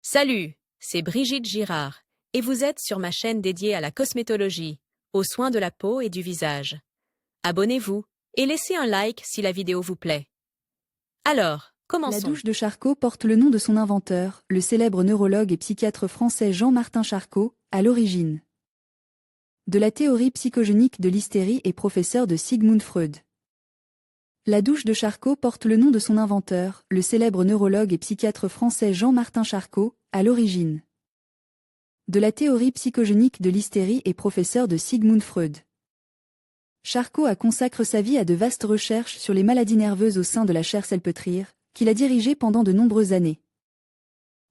Salut, c'est Brigitte Girard, et vous êtes sur ma chaîne dédiée à la cosmétologie, aux soins de la peau et du visage. Abonnez-vous et laissez un like si la vidéo vous plaît. Alors, La commençons. douche de Charcot porte le nom de son inventeur, le célèbre neurologue et psychiatre français Jean-Martin Charcot, à l'origine de la théorie psychogénique de l'hystérie et professeur de Sigmund Freud. La douche de Charcot porte le nom de son inventeur, le célèbre neurologue et psychiatre français Jean-Martin Charcot, à l'origine de la théorie psychogénique de l'hystérie et professeur de Sigmund Freud. Charcot consacre sa vie à de vastes recherches sur les maladies nerveuses au sein de la chaire Salpêtrière, qu'il a dirigée pendant de nombreuses années.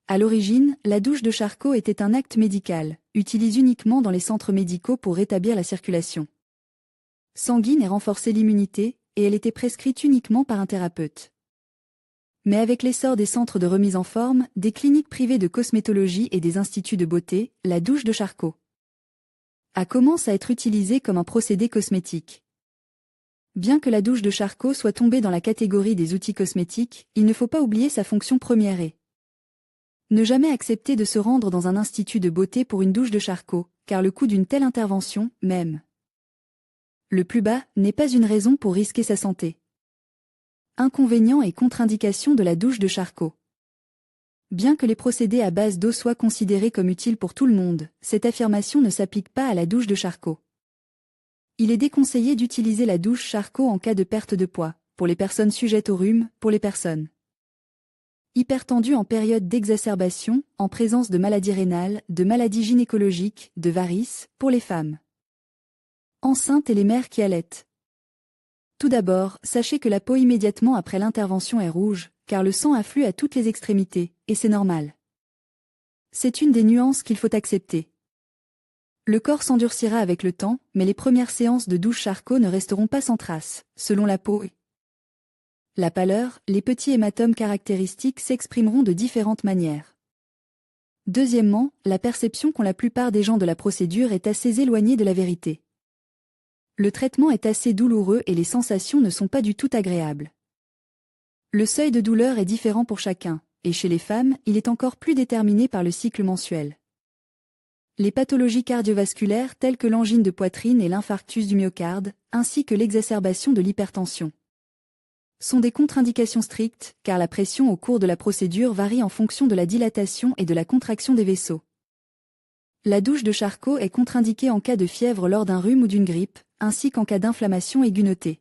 À l'origine, la douche de Charcot était un acte médical, utilisé uniquement dans les centres médicaux pour rétablir la circulation sanguine et renforcer l'immunité, et elle était prescrite uniquement par un thérapeute. Mais avec l'essor des centres de remise en forme, des cliniques privées de cosmétologie et des instituts de beauté, la douche de Charcot commence à être utilisée comme un procédé cosmétique. Bien que la douche de Charcot soit tombée dans la catégorie des outils cosmétiques, il ne faut pas oublier sa fonction première et ne jamais accepter de se rendre dans un institut de beauté pour une douche de Charcot, car le coût d'une telle intervention, même le plus bas, n'est pas une raison pour risquer sa santé. Inconvénients et contre-indications de la douche de Charcot. Bien que les procédés à base d'eau soient considérés comme utiles pour tout le monde, cette affirmation ne s'applique pas à la douche de Charcot. Il est déconseillé d'utiliser la douche Charcot en cas de perte de poids, pour les personnes sujettes au rhume, pour les personnes hypertendues en période d'exacerbation, en présence de maladies rénales, de maladies gynécologiques, de varices, pour les femmes enceintes et les mères qui allaitent. Tout d'abord, sachez que la peau immédiatement après l'intervention est rouge, car le sang afflue à toutes les extrémités, et c'est normal. C'est une des nuances qu'il faut accepter. Le corps s'endurcira avec le temps, mais les premières séances de douche Charcot ne resteront pas sans trace, selon la peau. La pâleur, les petits hématomes caractéristiques s'exprimeront de différentes manières. Deuxièmement, la perception qu'ont la plupart des gens de la procédure est assez éloignée de la vérité. Le traitement est assez douloureux et les sensations ne sont pas du tout agréables. Le seuil de douleur est différent pour chacun, et chez les femmes, il est encore plus déterminé par le cycle mensuel. Les pathologies cardiovasculaires telles que l'angine de poitrine et l'infarctus du myocarde, ainsi que l'exacerbation de l'hypertension, sont des contre-indications strictes, car la pression au cours de la procédure varie en fonction de la dilatation et de la contraction des vaisseaux. La douche de Charcot est contre-indiquée en cas de fièvre lors d'un rhume ou d'une grippe, ainsi qu'en cas d'inflammation aiguë notée.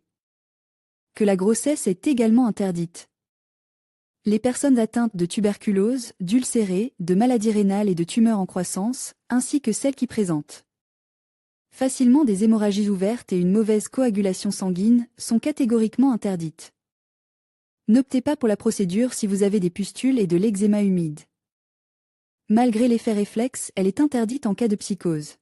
Que la grossesse est également interdite. Les personnes atteintes de tuberculose, d'ulcérés, de maladies rénales et de tumeurs en croissance, ainsi que celles qui présentent facilement des hémorragies ouvertes et une mauvaise coagulation sanguine, sont catégoriquement interdites. N'optez pas pour la procédure si vous avez des pustules et de l'eczéma humide. Malgré l'effet réflexe, elle est interdite en cas de psychose.